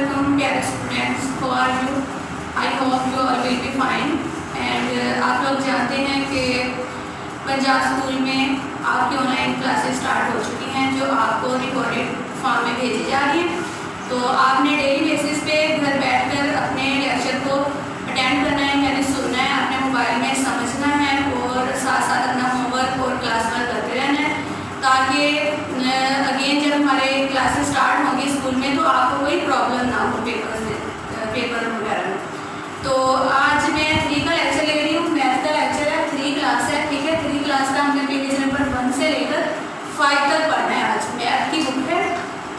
welcome dear students. How are you? I hope you all will be fine. And आप लोग जानते हैं कि पंजाब स्कूल में आपकी ऑनलाइन क्लासेस स्टार्ट हो चुकी हैं जो आपको रिकॉर्डेड फॉर्म में भेजी जा रही हैं। तो आपने डेली बेसिस पे घर बैठकर अपने लेक्चर को अटेंड करना है, यानी सुनना है, अपने मोबाइल में समझना है और साथ साथ अपना होमवर्क और क्लास वर्क करते रहना है, ताकि अगेन जब हमारे क्लासेस स्टार्ट होंगी स्कूल में तो आपको कोई प्रॉब्लम ना हो पेपर वगैरह में। तो आज मैं 3 का लेक्चर ले रही हूँ। मैथ का लेक्चर है, 3 क्लास है, ठीक है। 3 क्लास का हमने पेज नंबर 1 से लेकर 5 तक पढ़ना है। आज मैथ की बुक है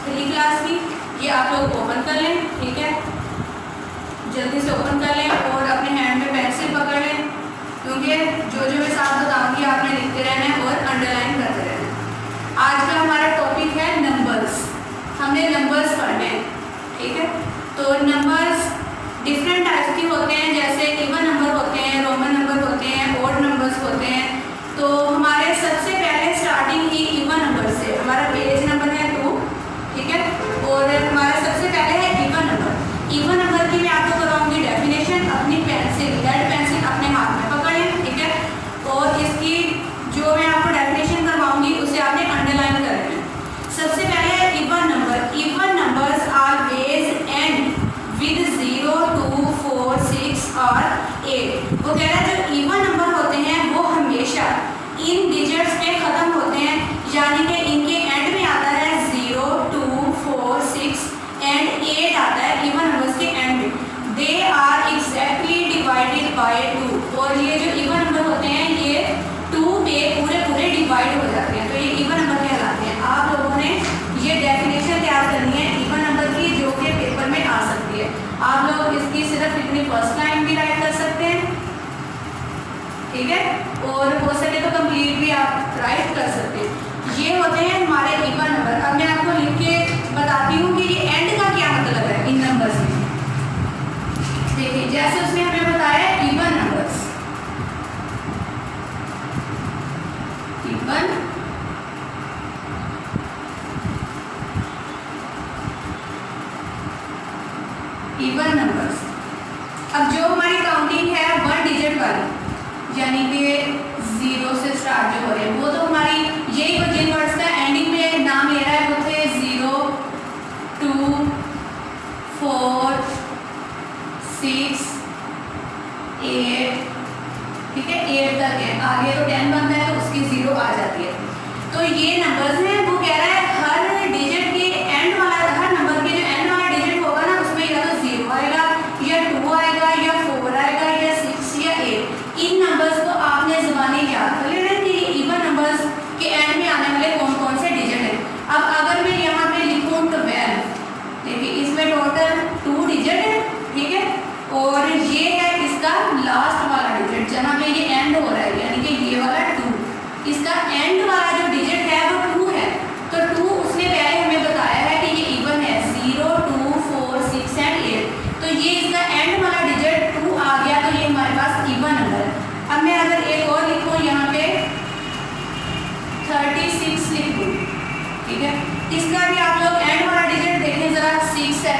3 क्लास की, ये आप लोग ओपन कर लें, ठीक है, जल्दी से ओपन कर लें और अपने हैंड में पेंसिल पकड़ लें, क्योंकि जो जो मैं साथ बताऊँगी आपने लिखते रहना है और अंडरलाइन करते रहना है। आज का हमारा टॉपिक है नंबर्स। हमने नंबर्स पढ़ने हैं, ठीक है। तो नंबर्स डिफरेंट टाइप्स के होते हैं, जैसे इवन नंबर होते हैं, रोमन नंबर होते हैं, ऑड नंबर्स होते हैं। तो हमारे सबसे पहले स्टार्टिंग ही इवन नंबर से, हमारा पेज नंबर है 2, ठीक है, और हमारा सबसे पहले है इवन नंबर। इवन नंबर की मैं आपको करवाऊंगी डेफिनेशन। अपनी पेंसिल, लेड पेंसिल अपने हाथ में पकड़ें, ठीक है, और इसकी जो मैं आपको डेफिनेशन करवाऊंगी उसे आपने अंडरलाइन कर लेना। सबसे पहले even number. Even numbers always and with 0, 2, 4, 6 और 8। वो कह रहा है जो इवन नंबर होते हैं वो हमेशा इन डिजिट्स पे ख़त्म होते हैं, यानी कि इनके एंड में आता है 0, 2, 4, 6 एंड 8 आता है इवन नंबर्स के एंड में। They are exactly divided by 2। और ये जो इवन नंबर होते हैं ये 2 में पूरे डिवाइड हो जाते हैं, तो ये इवन नंबर कहलाते हैं। आप लोगों ने ये डेफिनेशन तैयार करनी है इवन नंबर की, जो कि पेपर में आ सकती है। आप लोग इसकी सिर्फ इतनी फर्स्ट लाइन भी राइट कर सकते हैं, ठीक है, और हो सके तो कंप्लीट भी आप राइट कर सकते हैं। ये होते हैं हमारे इवन नंबर। अब मैं आपको लिख के बताती हूँ कि ये एंड का क्या मतलब है इन नंबर्स में। देखिए, जैसे उसने हमें बताया इवन नंबर्स, इवन नंबर्स। अब जो हमारी काउंटिंग है 1 डिजिट वाली, यानी कि 0 से स्टार्ट जो हो रहे हैं, वो तो हमारी यही वो जिन वर्ड्स का एंडिंग में नाम ले रहा है वो थे 0, 2, 4, 6, 8, ठीक है, 8 तक है। आगे तो 10 बनता है तो उसकी 0 आ जाती है। तो ये नंबर्स हैं। वो कह रहा है हर डिजिट के एंड वाला, हर नंबर के जो एंड वाला डिजिट होगा ना उसमें या तो 0 आएगा या 2 आएगा या 4 आएगा या 6 या 8। इन नंबर्स को आपने ज़बानी याद कर लेना कि इवन नंबर्स के एंड में आने वाले कौन कौन से डिजिट हैं। अब अगर मैं यहाँ पे लिखूँ 12, देखिए इसमें टोटल 2 डिजिट है, ठीक है, और ये है इसका लास्ट वाला डिजिट जहाँ पे ये एंड हो रहा है, यानी कि ये वाला 2, इसका एंड वाला जो डिजिट है वो 2 है। तो 2 उसने पहले हमें बताया है कि ये इवन है, 0, 2, 4, 6 एंड 8। तो ये इसका एंड वाला डिजिट 2 आ गया, तो ये हमारे पास इवन नंबर है। अब मैं अगर एक और लिखूँ यहाँ पे 36 लिख दूँ, ठीक है, इसका भी आप लोग एंड वाला डिजिट देखें ज़रा, 6 है,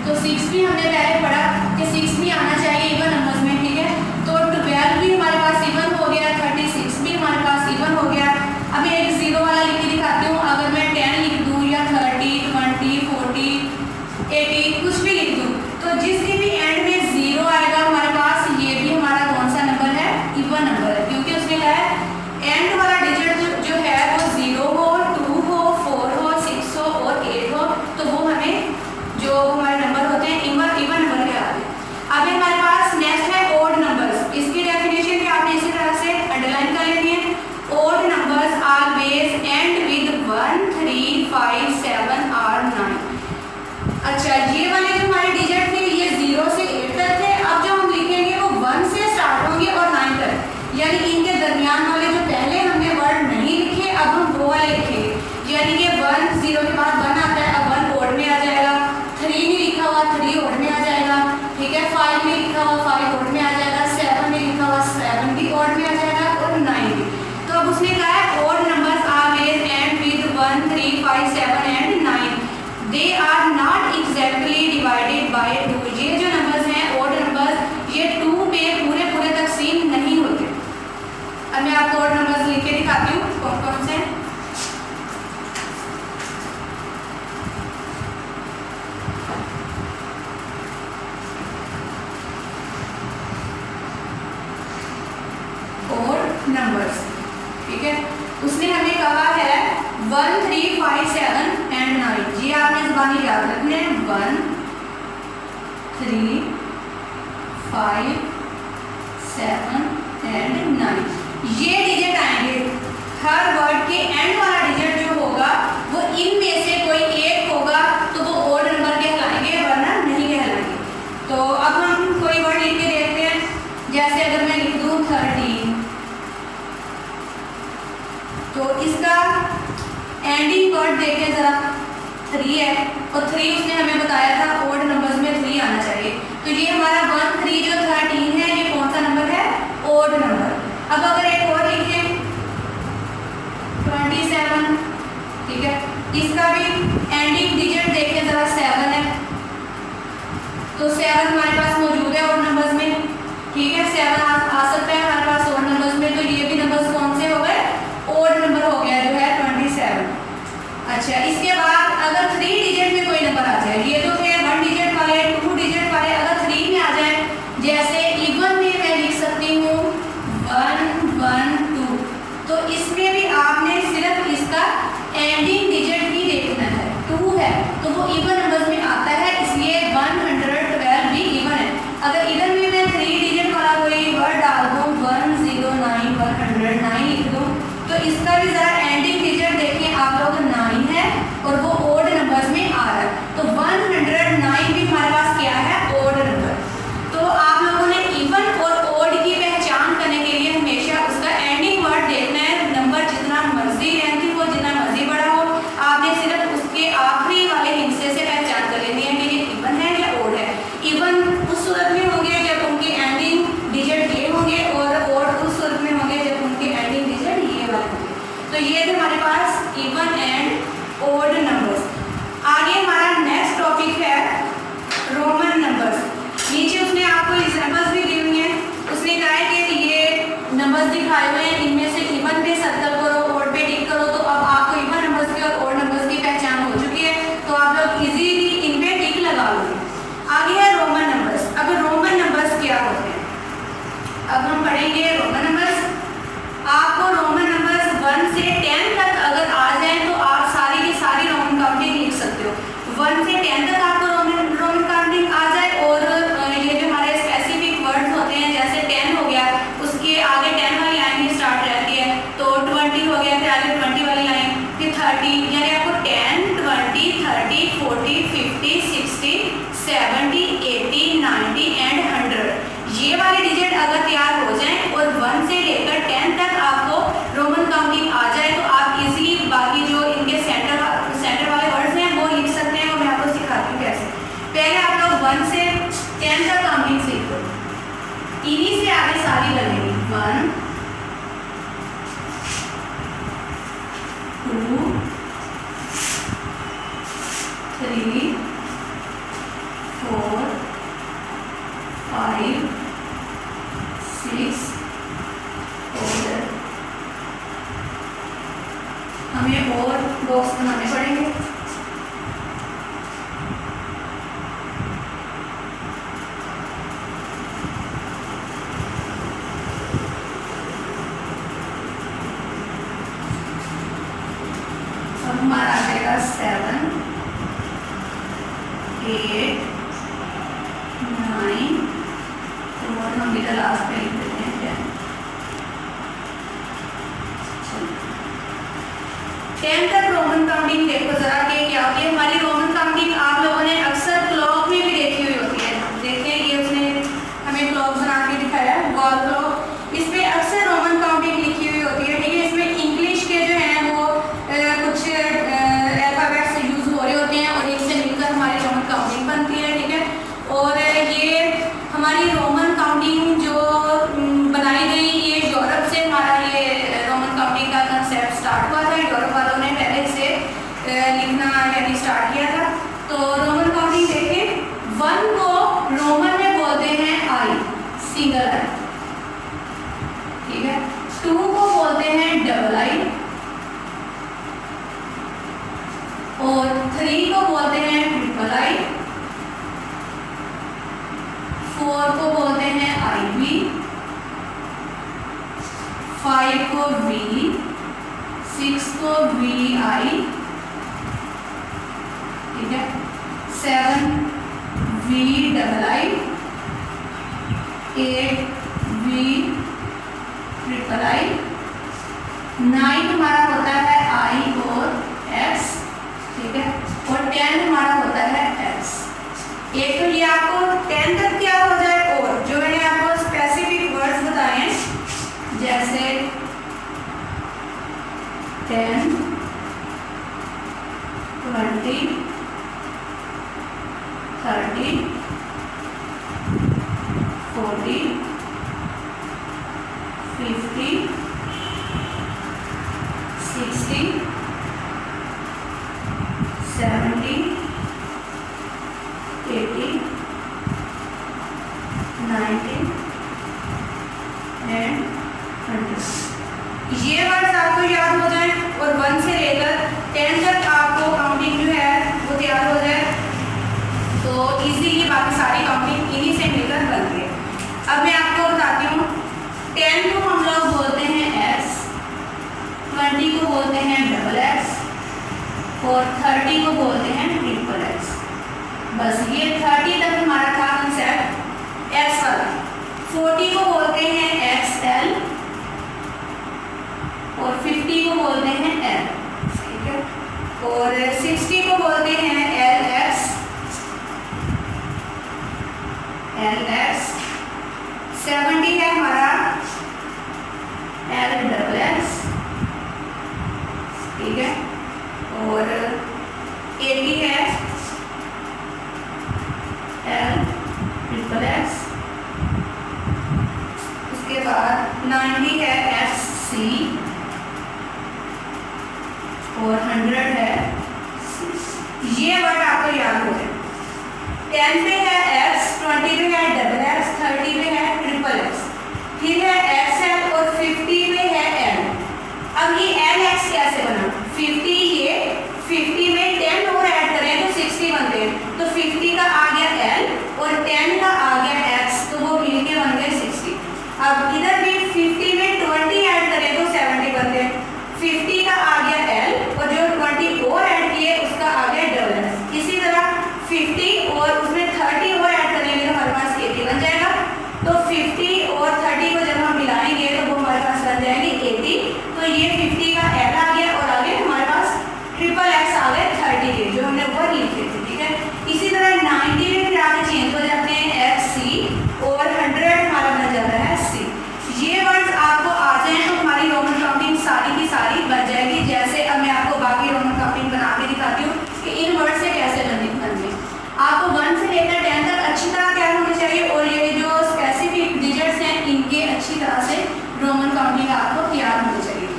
तो 6 भी हमने पहले पढ़ा कि 6 भी आना चाहिए इवन नंबर्स में, ठीक है। तो 12 भी हमारे पास इवन हो गया, 36 भी हमारे पास इवन हो गया। अब एक 0 वाला लिख के दिखाती हूँ। अगर मैं 10 लिख दूँ या 30, 20, 40, 80 कुछ भी लिख दूँ, तो जिसके भी एंड में 0 आएगा हमारे पास, ये भी हमारा कौन सा नंबर है, इवन नंबर है, क्योंकि उसने कहा है एंड वाला डिजिट जो है वो 0 हो, 2 हो, 4 हो, 6 हो और 8 हो, तो वो हमें जो हमारे नंबर होते हैं इवन नंबर के आते हैं। अब हमारे नंबर्स, ठीक है। उसने हमें कहा है 1 3 5 7 एंड 9। ये आपने ज़बानी याद रखने हैं, 1 3 5 7 एंड 9। ये डिजिट आएंगे, हर वर्ड के एंड वाला डिजिट जो होगा वो इनमें से कोई एक होगा तो वो ओड नंबर कहलाएंगे, वरना नहीं कहलाएंगे। तो अब हम कोई वर्ड लिख के देखते हैं, जैसे अगर मैं लिख दूँ 13, तो इसका एंडिंग वर्ड देखें ज़रा, 3 है, और 3 उसने हमें बताया था ओड नंबर्स में 3 आना चाहिए। तो ये हमारा 1 3 जो 13 है, ये कौन सा नंबर है? Odd number. अब अगर एक और लिखें 27, ठीक है, इसका भी एंडिंग डिजिट देखें ज़रा, 7 है, तो 7 हमारे पास मौजूद है ओड नंबर्स में, ठीक है। 7 आ सकता है हमारे पास ओड नंबर्स में, तो ये भी नंबर्स कौन से हो गए? ओड नंबर हो गया जो है 27। अच्छा, इसके बाद अगर 3 डिजिट में कोई नंबर आ जाए, ये तो थे 1 डिजिट वाले, 2 डिजिट वाले, अगर 3 में आ जाए, जैसे इवन में मैं लिख सकती हूँ 1 1 2, तो इसमें भी आपने सिर्फ इसका एंडिंग डिजिट ही देखना है। 2 है तो वो इवन नंबर्स में आता है, इसलिए 112 भी इवन है। अगर इवन में मैं 3 डिजिट वाला कोई वर्ड डाल दूँ, 109 109 लिख दूँ, तो इसका भी ज़रा एंडिंग डिजिट देखिए आप लोग, 9 है और वो ओड नंबर्स में आ रहा है, तो 109 भी हमारे पास क्या है? Odd number. तो आप लोगों ने इवन और ओड की पहचान करने के लिए हमेशा उसका एंडिंग वर्ड देखना है। नंबर जितना मर्जी लेंथी हो, जितना मर्जी बड़ा हो, आपने सिर्फ उसके आखिरी वाले हिस्से से पहचान कर लेनी है कि ये इवन है या ओड है। इवन उस सूरत में होंगे जब उनके एंडिंग डिजिट ये होंगे, और ओड उस सूरत में होंगे जब उनके एंडिंग डिजिट ये वाले होंगे। तो ये थे हमारे पास इवन एंड ओड नंबर्स। आगे हमारा नेक्स्ट टॉपिक है रोमन नंबर्स। नीचे उसने आपको एग्जांपल्स भी दी हुई हैं। उसने कहा है कि ये नंबर्स दिखाए हुए हैं, इनमें से इवन पे सर्कल करो, ओड पे टिक करो, तो अब आपको इवन नंबर्स की और ओड नंबर्स की पहचान हो चुकी है, तो आप लोग इजीली इन पे टिक लगा लोगे। आगे है रोमन नंबर्स। अब रोमन नंबर्स क्या होते हैं, अब हम पढ़ेंगे रोमन नंबर्स। आपको रोमन नंबर्स 1 से 10 तक अगर आ जाए तो आप सारी की सारी रोमन काउंटिंग लिख सकते हो। 1 से 10 तक आपको रोमन काउंटिंग आ जाए, और ये जो हमारे स्पेसिफिक वर्ड्स होते हैं, जैसे 10 हो गया, उसके आगे 10 वाली लाइन ही स्टार्ट रहती है, तो 20 हो गया, फिर आगे 20 वाली लाइन, फिर 30, यानी आपको 10 20 30 40 50 60 70 80 90 एंड 100 ये वाले डिजिट अगर तैयार हो जाएं और 1 से लेकर 10 तक आपको रोमन काउंटिंग आ जाए, तो आप इजीली बाकी जो इनके सेंटर वाले वर्ड्स हैं वो लिख सकते हैं, और मैं आपको सिखाती हूँ कैसे। पहले आप लोग 1 से 10 तक काउंटिंग सीखो, इन्हीं से आगे सारी लगेगी। 1 2 3 4 5 6 और हमें और बॉक्स बनाने पड़ेंगे। अब हमारा आ जाएगा 7 8 9 और हम इधर लास्ट में लिख देते हैं 10 तक रोमन काउंटिंग देखो जरा कि क्या होती है। हमारी रोमन काउंटिंग आप लोगों ने अक्सर क्लॉक में भी देखी हुई होती है। देखिए ये उसने हमें क्लॉक बना के दिखाया है, वॉल क्लॉक, इस पर अक्सर रोमन काउंटिंग लिखी हुई होती है। ठीक है, इसमें इंग्लिश के जो हैं वो कुछ अल्फाबेट्स यूज हो रहे होते हैं और इनसे मिलकर हमारी रोमन काउंटिंग बनती है। ठीक है, और ये हमारी रोमन काउंटिंग जो बनाई गई, ये यूरोप से हमारा ये रोमन काउंटिंग का कंसेप्ट स्टार्ट हुआ था। यूरोप वालों ने पहले से लिखना यानी स्टार्ट किया था। तो रोमन काउंटिंग देखें, 1 को रोमन में बोलते हैं आई, सिंगल आई। ठीक है, 2 को बोलते हैं डबल आई, और 3 को बोलते हैं ट्रिपल आई, 4 को बोलते हैं आई बी, 5 5 को V, 6 को VI, ठीक है, 7 VII, 8 VIII, 9 हमारा होता है I और X, ठीक है, और 10 हमारा होता है X। एक तो ये आपको 10 तक क्या हो जाए, और जो मैंने आपको स्पेसिफिक वर्ड्स बताए हैं जैसे 10, 20, 30, 40, 50, 60, 70, 80, 90 एंड 100। ये वर्ड्स आपको याद हो जाए और 1 से लेकर 10 तक आपको काउंटिंग जो है वो तैयार हो जाए, तो इजीली बाकी सारी काउंटिंग इन्हीं से मिलकर बनती है। अब मैं आपको बताती हूँ, 10 को हम लोग बोलते हैं X, 20 को बोलते हैं XX और 30 को बोलते हैं XXX। बस ये 30 तक हमारा था कंसेप्ट X वाला। 40 को बोलते हैं XL और 50 को बोलते हैं L, ठीक है, और 60 को बोलते हैं LX, LX, 70 है हमारा LXX, ठीक है, और 80 है LXXX, उसके बाद 90 है XC और 100 है C। ये वर्ड आपको याद हो जाए। 10 पे है X, 20 पे है XX, 30 पे है XXX, फिर है XL और 50 पे है L। अब ये LX कैसे बना? 50, ये 50 में 10 और ऐड करें तो 60 बनते हैं, तो 50 का आ गया L और 10 का आ गया X, तो वो मिलके बन गए 60। अब इधर भी 50 में 20 ऐड करें तो 70 बनते हैं, 50 का आ गया L और जो 20 और ऐड किए उसका आ गया XX। इसी तरह 50 और उसमें 30 और ऐड करेंगे तो हमारे पास 80 बन जाएगा, तो 50 और 30 को जब हम मिलाएंगे तो वो हमारे पास बन जाएंगे 80। तो ये 50 का L आ गया और आगे हमारे पास XXX आ गए 30 के, जो हमने ऊपर लिखे थे, ठीक है। इसी तरह 90 में फिर आगे चेंज हो जाते हैं XC और 100 हमारा बन जाता है C। ये वर्ड्स आपको आ जाए तो हमारी रोमन काउंटिंग सारी की सारी बन जाएगी। जैसे अब मैं आपको बाकी रोमन काउंटिंग बना के दिखाती हूँ कि इन वर्ड से कैसे बनती है। आपको 1 से लेकर 10 तक अच्छी तरह क्या होनी चाहिए, और ये जो स्पेसिफिक डिजिट्स हैं इनके अच्छी तरह से रोमन काउंटिंग आपको तैयार होनी चाहिए।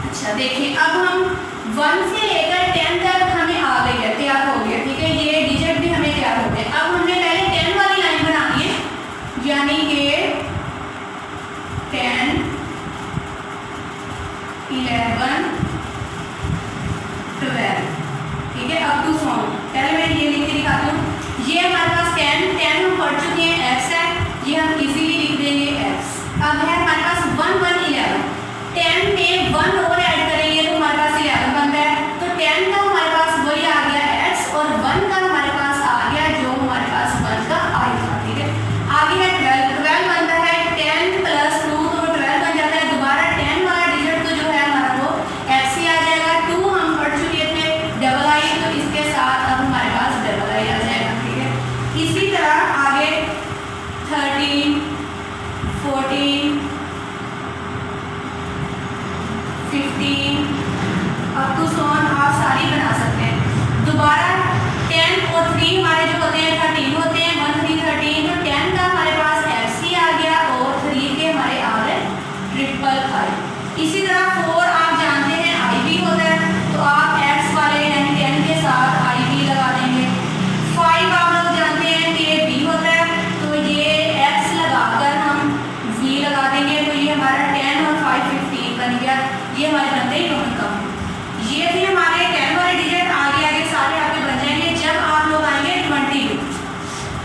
अच्छा देखिए, अब हम 1 से लेकर 10 तक हमें आ गई है, तैयार हो गया, ठीक है, ये डिजिट भी हमें तैयार हो गए। अब हमने पहले 10 वाली लाइन बनानी है, यानी कि 10, 11, 12, ठीक है, अप टू 100। पहले मैं ये लिख के दिखाती हूँ। ये हमारे पास 10 हम पढ़ चुके हैं, X है, ये हम इजीली लिख देंगे X। अब है हमारे पास 1, 1, 11, 10 में 1 और ऐड करेंगे तो हमारे पास 11 बनता है, तो 10 का हमारे पास वही आ गया X और 1 का हमारे पास आ गया जो हमारे पास 1 का I था, ठीक है। आगे है 12, 12 बनता है 10 + 2 तो 12 बन जाता है। दोबारा 10 वाला डिजिट तो जो है हमारा वो X ही आ जाएगा। 2 हम पढ़ चुके थे II, तो इसके साथ अब हमारे पास II आ जाएगा, ठीक है। इसी तरह आगे 13, 14, 15 अप टू 100 आप सारी बना सकते हैं। दोबारा 10 और 3 हमारे जो होते हैं 13 होते हैं, 1, 3, 13, तो 10 का हमारे पास XC आ गया और 3 के हमारे आ गए XXI। इसी तरह 4 आप जानते हैं IB होता है, तो आप X वाले यानी 10 के साथ IB लगा देंगे। 5 आप लोग जानते हैं कि ये B होता है, तो ये X लगाकर हम V लगा देंगे, तो ये हमारा 10 और 5 15 बन गया। ये हमारे बनते ही रोमन काउंटिंग। ये भी हमारे 10 वाले डिजिट आगे आगे सारे आपके बन जाएंगे। जब आप लोग आएंगे 20 पे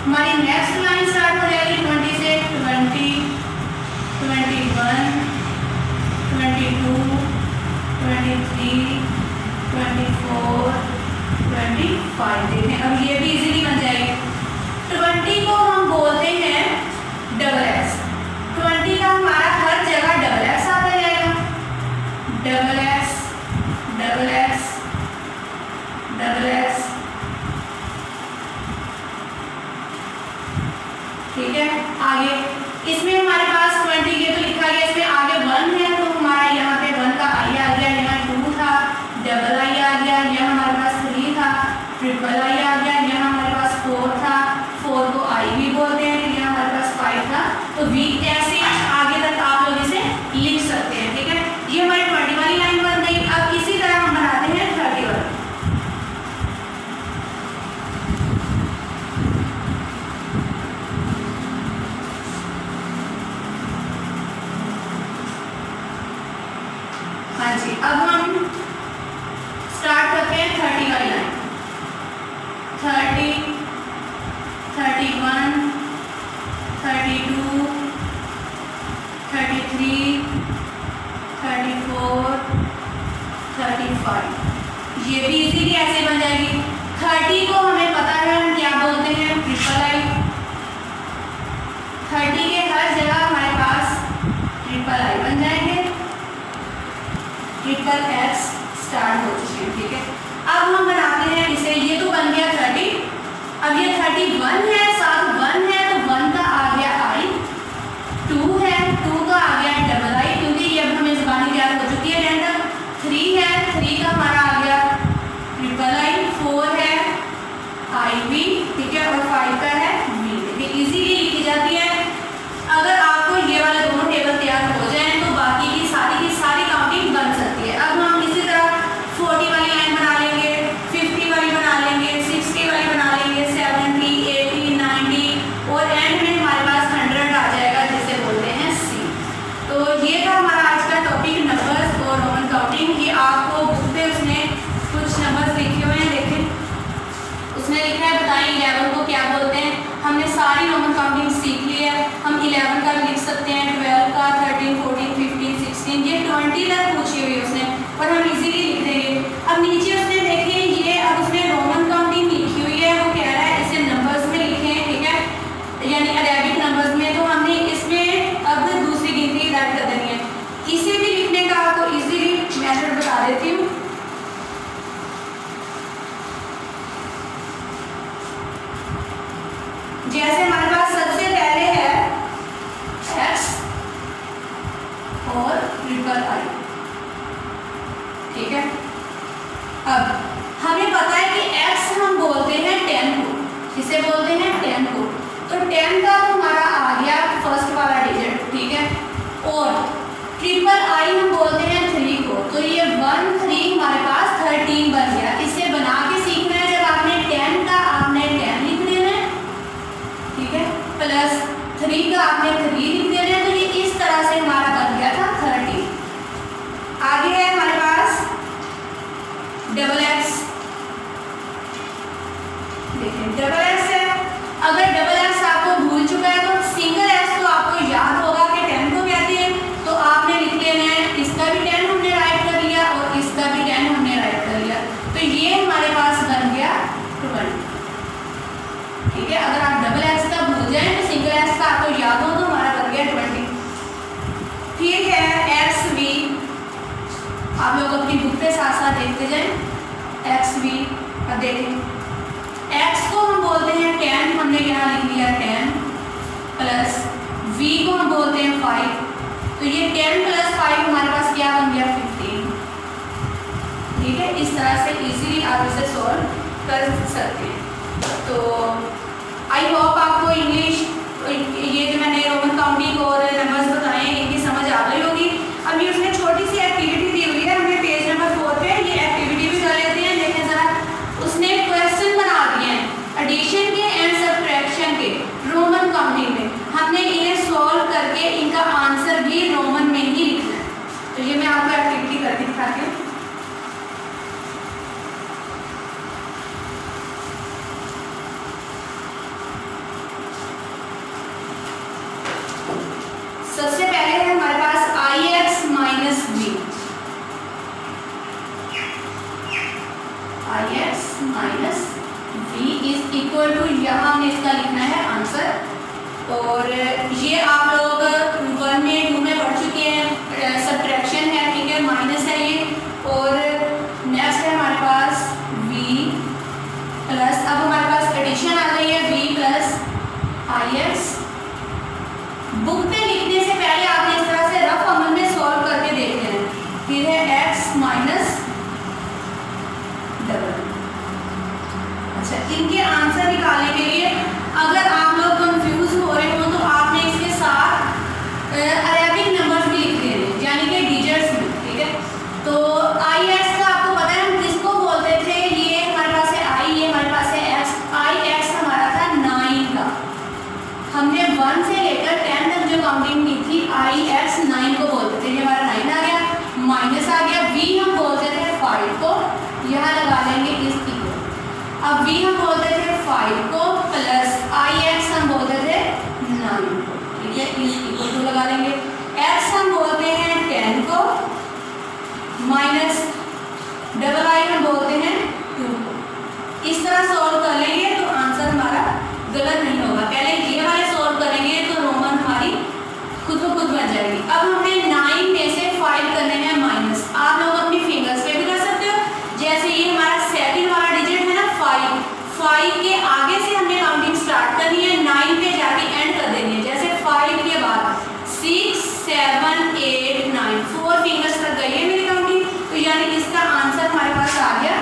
हमारी नेक्स्ट लाइन स्टार्ट हो जाएगी 20 से 20, 21, V ऐसे आगे तक आप लोग इसे लिख सकते हैं। ठीक है, ये हमारी 20 वाली लाइन बन गई। अब इसी तरह हम बनाते हैं 30 वाली। हाँ जी, अब हम स्टार्ट करते हैं 30 वाली लाइन। 30, 31, 32, 33, 34, 35। ये भी इजीली ऐसे बन जाएगी। 30 को हमें पता है हम क्या बोलते हैं, ट्रिपल आई। 30 के हर जगह हमारे पास ट्रिपल आई बन जाएंगे। ट्रिपल एक्स स्टार्ट हो चुके हैं। ठीक है, अब हम बनाते हैं इसे। ये तो बन गया 30। अब ये 31 है, साथ 1 है, तो 1 का आ गया आई। 2 है, 2 का आ गया डबल आई, क्योंकि ये अब हमें ज़बानी तैयार हो चुकी है रैंडम। 3 है, 3 का हमारा आ गया ट्रिपल आई। 4 है आई वी। ठीक है, और 5 का है वी। ये इजीली लिखी जाती है। अगर आपको ये वाले दोनों टेबल तैयार हो जाए तो बाकी की सारी काउंटिंग बन सकती है। अब हम इसी तरह 40 वाली लाइन बना लेंगे, 50 वाली बना लेंगे, 60 वाली बना लेंगे, 70, 80, 90 और एंड में हमारे पास 100 आ जाएगा, जिसे बोलते हैं सी। तो ये था हमारा आज का टॉपिक, नंबर्स और रोमन काउंटिंग। ये आपको बुक पे उसने कुछ नंबर्स लिखे हुए हैं, देखें। उसने लिखा है बताएं 11 को क्या बोलते हैं। हमने सारी रोमन काउंटिंग सीख ली है। हम 11 का भी लिख सकते हैं, 12 का, 13, 14, 15, 16, ये 20 तक पूछी हुई उसने, पर हम इजीली लिख देंगे। अब नीचे उसने देखिए, ये अब उसने रोमन काउंटिंग लिखी हुई है। वो कह रहा है इसे नंबर्स में लिखें। ठीक है, यानी अरेबिक नंबर्स में। तो हमने इसमें अब दूसरी गिनती ऐड कर देनी है। इसे भी लिखने का आपको इजीली मेथड बता देती हूँ। जैसे हमारे पास सबसे पहले है x और ट्रिपल आई। ठीक है, अब हमें पता है कि x हम बोलते हैं 10 को। किसे बोलते हैं? 10 को। तो 10 का तो हमारा आ गया फर्स्ट वाला डिजिट। ठीक है, और ट्रिपल आई हम बोलते हैं 3 को। तो ये 1, 3 हमारे पास 13 बन गया। इसे बना के सीखना है। जब आपने 10 का आपने 10 लिख देना है। ठीक है, प्लस 3 का आपने 3 लिख देना है। तो ये इस तरह से हमारा बन गया था 30। आगे है हमारे पास डबल एक्स। देखिए डबल एक्स है। अगर डबल एक्स आपको भूल चुका है तो सिंगल एक्स तो आपको याद होगा कि 10 को कहते हैं। तो आपने लिख लेना है, इसका भी 10 हमने राइट कर लिया और इसका भी 10 हमने राइट कर लिया। तो ये हमारे पास बन गया 20। ठीक है, अगर आप डबल एक्स का भूल जाए तो सिंगल एक्स का आपको याद हो तो हमारा बन गया 20। ठीक है, एक्स वी। आप लोग अपनी बुक के साथ साथ देखते जाएं। X V. अब देखें, एक्स को हम बोलते हैं 10, हमने यहाँ लिख लिया 10, प्लस वी को हम बोलते हैं 5। तो ये 10 प्लस 5 हमारे पास क्या बन गया 15। ठीक है, इस तरह से इजीली आप इसे सॉल्व कर सकते हैं। तो आई होप आपको इंग्लिश, ये जो मैंने रोमन काउंटिंग और नंबर्स बताए हैं, इनकी समझ आ गई होगी। अभी उसने छोटी सी एक्टिविटी दी हुई है, हमने पेज नंबर 4 पे ये एक्टिविटी भी कर लेते हैं। देखें जरा, उसने क्वेश्चन बना दिए हैं एडिशन के एंड सब्ट्रैक्शन के रोमन काउंटिंग में। हमने इन्हें सॉल्व करके इनका आंसर भी रोमन में ही लिखना है। तो ये मैं आपको एक्टिविटी करके दिखाती हूँ। सबसे पहले है हमारे पास I X minus V. I X minus V is equal to, यहाँ हमने इसका लिखना है आंसर। और ये आप लोग 1 में 2 में पढ़ चुके हैं, सब्ट्रैक्शन है। ठीक है, माइनस है ये। और नेक्स्ट है हमारे पास v प्लस, अब हमारे पास एडिशन आ गई है v प्लस आई एक्स। बुक पे लिखने से पहले आपने इस तरह से रफ अमल में सॉल्व करके देख लेना। फिर है x माइनस डबल। अच्छा, इनके आंसर निकालने के लिए अगर आप लोग कंफ्यूज हो रहे हो तो आपने इसके साथ अरेबिक नंबर्स भी लिख देने, यानी कि डिजिट्स में, ठीक है। तो आई एक्स का आपको पता है हम किसको बोलते थे, ये हमारे पास है आई, ये हमारे पास है एक्स। आई एक्स हमारा था 9 का, हमने 1 से लेकर 10 तक जो काउंटिंग की थी आई एक्स 9 को बोलते थे, ये हमारा 9 आ गया, माइनस आ गया। वी हम बोलते थे 5 को, यहाँ लगा लेंगे इस को। अब वी हम बोलते थे 5 को प्लस आई एक्स हम बोलते थे 9 को, ठीक है, इस इक्वल टू लगा लेंगे। एक्स हम बोलते हैं 10 को माइनस डबल आई हम बोलते हैं 2 को। इस तरह सॉल्व कर लेंगे तो आंसर हमारा गलत नहीं होगा। पहले ये वाले सॉल्व करेंगे तो रोमन हमारी खुद ब खुद बन जाएगी। अब हमने 9 में से 5 करने हैं माइनस, आप लोग अपनी फिंगर्स पे भी कर सकते हो। जैसे ये हमारा सेकंड वाला डिजिट है ना 5 के आगे से हमने काउंटिंग स्टार्ट करनी है, 9 पे जाके एंड कर देनी है। जैसे 5 के बाद 6 7 8 9 4 फिंगर्स तक गई है मेरी काउंटिंग, तो यानी इसका आंसर हमारे पास आ गया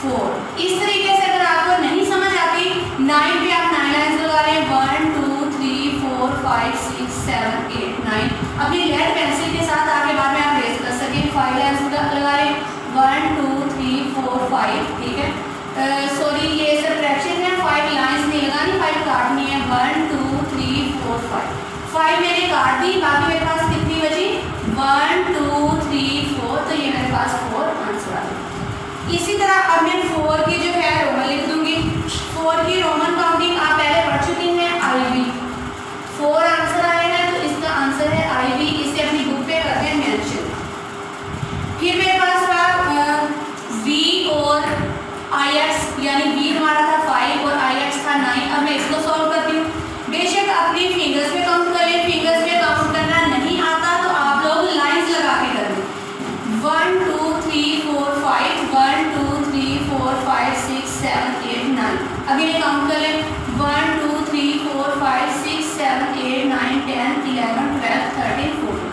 4। इस तरीके से अगर आपको नहीं समझ आती 9 पे आप 9 लाइन्स लगा लें, 1 2 3 4 5 6 7 8 9। अपनी लेड पेंसिल के साथ आगे बाद में आप रेस कर सकें, 5 लाइन्स लगा लें, 1 2 3 4 5, ठीक है। सॉरी ये सबट्रैक्शन है, 5 लाइन्स नहीं लगानी, 5 काटनी है, 1 2 3 4 5 मैंने काट दी, बाकी मेरे पास कितनी बची 1 2 3 4, तो ये मेरे पास 4 आंसर आ गया। इसी तरह अब मैं 4 की जो है रोमन लिख दूंगी। 4 की रोमन काउंटिंग आप पहले पढ़ चुकी हैं, आई वी। 4 आंसर आए हैं तो इसका आंसर है आई वी, इसे अपनी बुक पे करते हैं मेंशन। फिर मेरे पास था वी और आई एक्स, यानी वी हमारा था 5 और आई एक्स था 9। अब मैं इसको सॉल्व करती हूँ। बेशक अपनी फिंगर्स पे काउंट करें, फिंगर्स पे काउंट करना नहीं आता तो आप लोग लाइंस लगा के कर लें, 1 2 3 4 5 1 2 3 4 5 6 7 8 9। अभी मैं काउंट कर लें, 1 2 3 4 5 6 7 8 9 10 11 12 13 14।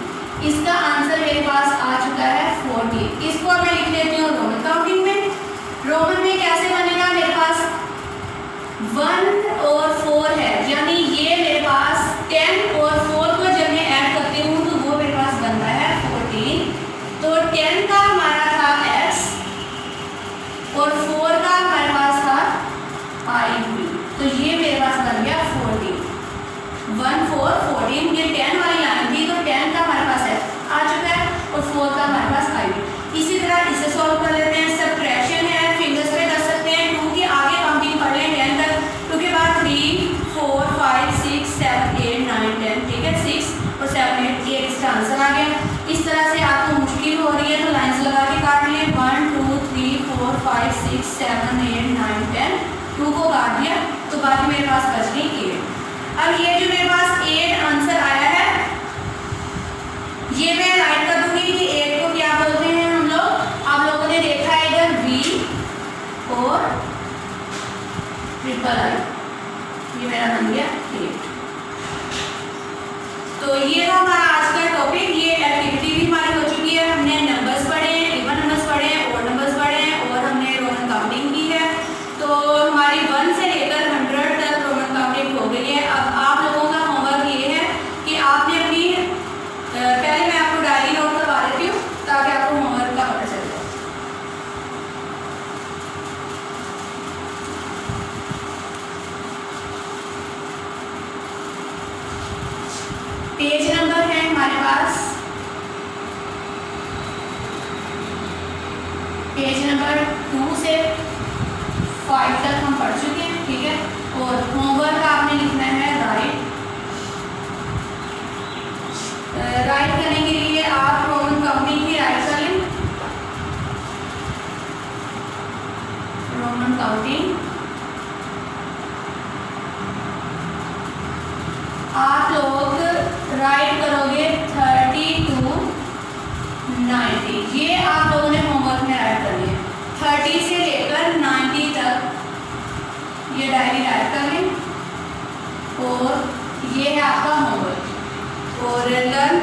इसका आंसर मेरे पास आ चुका है 14। इसको मैं लिख लेती हूँ रोमन काउंटिंग में। रोमन में कैसे बनेगा, मेरे पास 1 और 4 है, यानी ये मेरे पास 10 और 4 को जब मैं ऐड करती हूँ तो वो मेरे पास बनता है 14। तो 10 का हमारा था x और 4 का हमारे पास था आई वी, तो ये मेरे पास बन गया 14। 1 4 14, ये 10 वाली लाइन थी तो 10 का हमारे पास x आ चुका है और 4 का हमारे पास आई वी। इसी तरह इसे सॉल्व कर लेते हैं। सबट्रैक्शन है, फिंगर्स पे कर सकते हैं, 2 के आगे काउंटिंग पढ़ लें 10 तक, 2 के बाद 3 4 5 6 7 8 9 10, ठीक है, 6 और 7 8, ये इसका आंसर आ गया। इस तरह से आपको मुश्किल हो रही है तो लाइंस लगा के काट लें, 1 2 3 4 5 6 7 8 9 10, 2 को काट दिया तो बाकी मेरे पास बच गई 8। अब ये जो मेरे पास 8 आंसर आया है ये मैं राइट कर दूंगी कि 8 को क्या बोलते हैं हम लोग। आप लोगों ने देखा है इधर V और ट्रिपल आई, ये मेरा बन गया 8। तो ये था हमारा आज का टॉपिक। ये एक्टिविटी भी हमारी हो चुकी है, हमने नंबर्स पढ़े हैं, इवन नंबर्स पढ़े हैं, ओड नंबर्स पढ़े हैं और हमने रोमन काउंटिंग की है। तो हमारी 1 से लेकर 100 तक रोमन काउंटिंग हो गई है। अब आप लोगों का होमवर्क ये है कि आपने अपनी पहले मैं आपको डायरी नोट करवा देती हूँ ताकि आपको होमवर्क का पता चल जाए। पेज नंबर है हमारे पास, पेज नंबर 2 से 5 तक हम पढ़ चुके हैं, ठीक है। और होमवर्क आपने लिखना है राइट करने के लिए आप रोमन काउंटिंग की राइट कर लें। रोमन काउंटिंग आप लोग राइट करोगे 30 to 90, ये आप लोगों ने होमवर्क में राइट करनी है। 30 से लेकर 90 तक ये डायरी राइट कर लें और ये है आपका होमवर्क। और लर्न